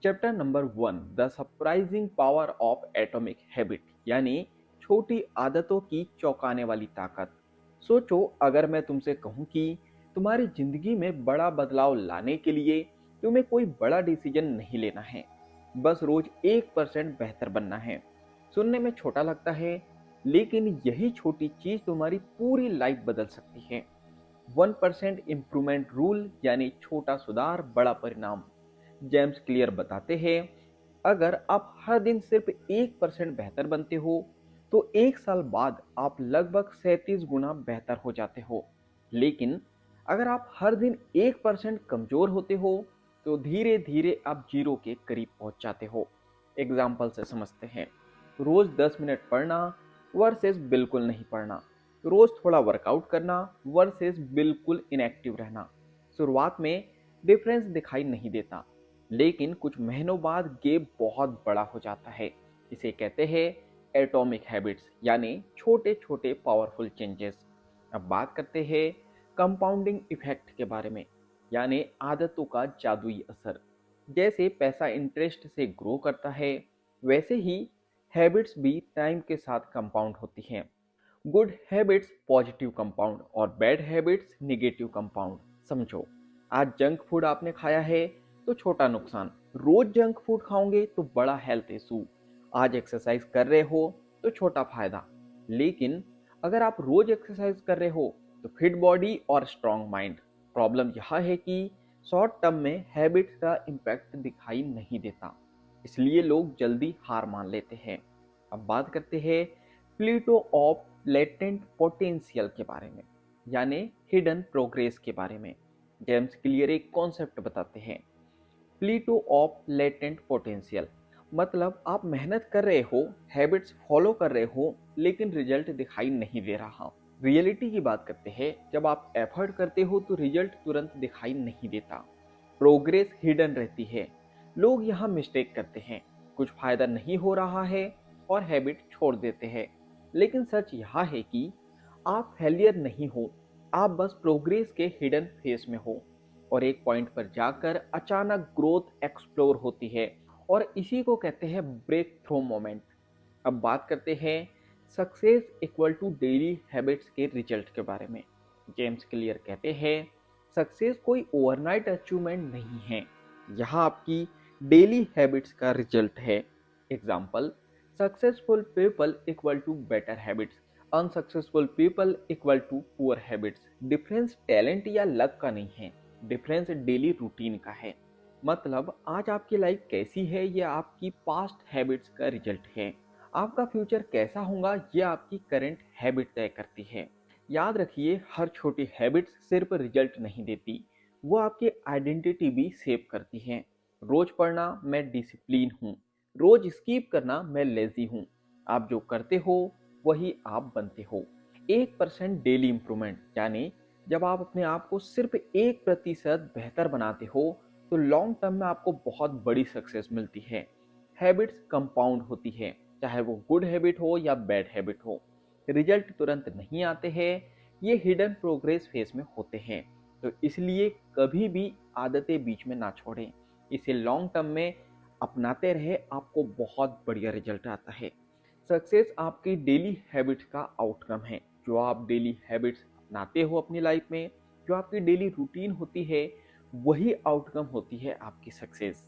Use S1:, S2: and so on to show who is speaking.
S1: Chapter number 1, the surprising power of atomic habit, यानी छोटी आदतों की चौंकाने वाली ताकत। सोचो, अगर मैं तुमसे कहूं कि तुम्हारी जिंदगी में बड़ा बदलाव लाने के लिए तुम्हें कोई बड़ा डिसीजन नहीं लेना है, बस रोज 1% बेहतर बनना है। सुनने में छोटा लगता है, लेकिन यही छोटी चीज तुम्हारी पूरी लाइफ बदल सकती है। 1% इम्प्रूवमेंट रूल, यानी छोटा सुधार बड़ा परिणाम। जेम्स क्लियर बताते हैं, अगर आप हर दिन सिर्फ 1% बेहतर बनते हो तो एक साल बाद आप लगभग 37 गुना बेहतर हो जाते हो। लेकिन अगर आप हर दिन 1% कमजोर होते हो तो धीरे धीरे आप जीरो के करीब पहुंच जाते हो। एग्जाम्पल से समझते हैं, रोज 10 मिनट पढ़ना वर्सेस बिल्कुल नहीं पढ़ना, रोज थोड़ा वर्कआउट करना वर्सेस बिल्कुल इनएक्टिव रहना। शुरुआत में डिफरेंस दिखाई नहीं देता, लेकिन कुछ महीनों बाद गैप बहुत बड़ा हो जाता है। इसे कहते हैं एटॉमिक हैबिट्स, यानी छोटे छोटे पावरफुल चेंजेस। अब बात करते हैं कंपाउंडिंग इफेक्ट के बारे में, यानी आदतों का जादुई असर। जैसे पैसा इंटरेस्ट से ग्रो करता है, वैसे ही हैबिट्स भी टाइम के साथ कंपाउंड होती हैं। गुड हैबिट्स पॉजिटिव कंपाउंड और बैड हैबिट्स निगेटिव कंपाउंड। समझो, आज जंक फूड आपने खाया है तो छोटा नुकसान, रोज जंक फूड खाओगे तो बड़ा हेल्थ इशू। आज एक्सरसाइज कर रहे हो तो छोटा फायदा, लेकिन अगर आप रोज एक्सरसाइज कर रहे हो तो फिट बॉडी और स्ट्रांग माइंड। प्रॉब्लम यह है कि शॉर्ट टर्म में हैबिट्स का इम्पैक्ट दिखाई नहीं देता, इसलिए लोग जल्दी हार मान लेते हैं। अब बात करते हैं प्लेटो ऑफ लेटेंट पोटेंशियल के बारे में, यानी हिडन प्रोग्रेस के बारे में। जेम्स क्लियर एक कॉन्सेप्ट बताते हैं, प्लेटो ऑफ लेटेंट पोटेंशियल। मतलब आप मेहनत कर रहे हो, हैबिट्स फॉलो कर रहे हो, लेकिन रिजल्ट दिखाई नहीं दे रहा। रियलिटी की बात करते हैं, जब आप एफर्ट करते हो तो रिजल्ट तुरंत दिखाई नहीं देता, प्रोग्रेस हिडन रहती है। लोग यहाँ मिस्टेक करते हैं, कुछ फायदा नहीं हो रहा है और हैबिट छोड़ देते हैं। लेकिन सच यह है कि आप फेलियर नहीं हो, आप बस प्रोग्रेस के हिडन फेस में हो, और एक पॉइंट पर जाकर अचानक ग्रोथ एक्सप्लोर होती है, और इसी को कहते हैं ब्रेक थ्रू मोमेंट। अब बात करते हैं success equal to daily habits के रिजल्ट के बारे में। जेम्स क्लियर कहते हैं, सक्सेस कोई ओवरनाइट अचीवमेंट नहीं है, यह आपकी डेली हैबिट्स का रिजल्ट है। Example, successful people equal to better habits, unsuccessful people equal to poor habits. Difference talent या लक का नहीं है, डिफरेंस डेली रूटीन का है। मतलब आज आपकी लाइफ कैसी है यह आपकी पास्ट हैबिट्स का रिजल्ट है। आपका फ्यूचर कैसा होगा यह आपकी करंट हैबिट तय करती है। याद रखिए, हर छोटी हैबिट्स सिर्फ रिजल्ट नहीं देती, वो आपकी आइडेंटिटी भी सेव करती हैं। रोज पढ़ना मैं डिसिप्लिन हूँ, रोज स्किप करना मैं लेजी हूँ। आप जो करते हो वही आप बनते हो। 1% डेली इंप्रूवमेंट, यानी जब आप अपने आप को सिर्फ 1% बेहतर बनाते हो तो लॉन्ग टर्म में आपको बहुत बड़ी सक्सेस मिलती है। हैबिट्स कंपाउंड होती है, चाहे वो गुड हैबिट हो या बैड हैबिट हो। रिजल्ट तुरंत नहीं आते हैं, ये हिडन प्रोग्रेस फेज में होते हैं। तो इसलिए कभी भी आदतें बीच में ना छोड़ें, इसे लॉन्ग टर्म में अपनाते रहे, आपको बहुत बढ़िया रिजल्ट आता है। सक्सेस आपकी डेली हैबिट्स का आउटकम है। जो आप डेली हैबिट्स अपनाते हो अपनी लाइफ में, जो आपकी डेली रूटीन होती है, वही आउटकम होती है आपकी सक्सेस।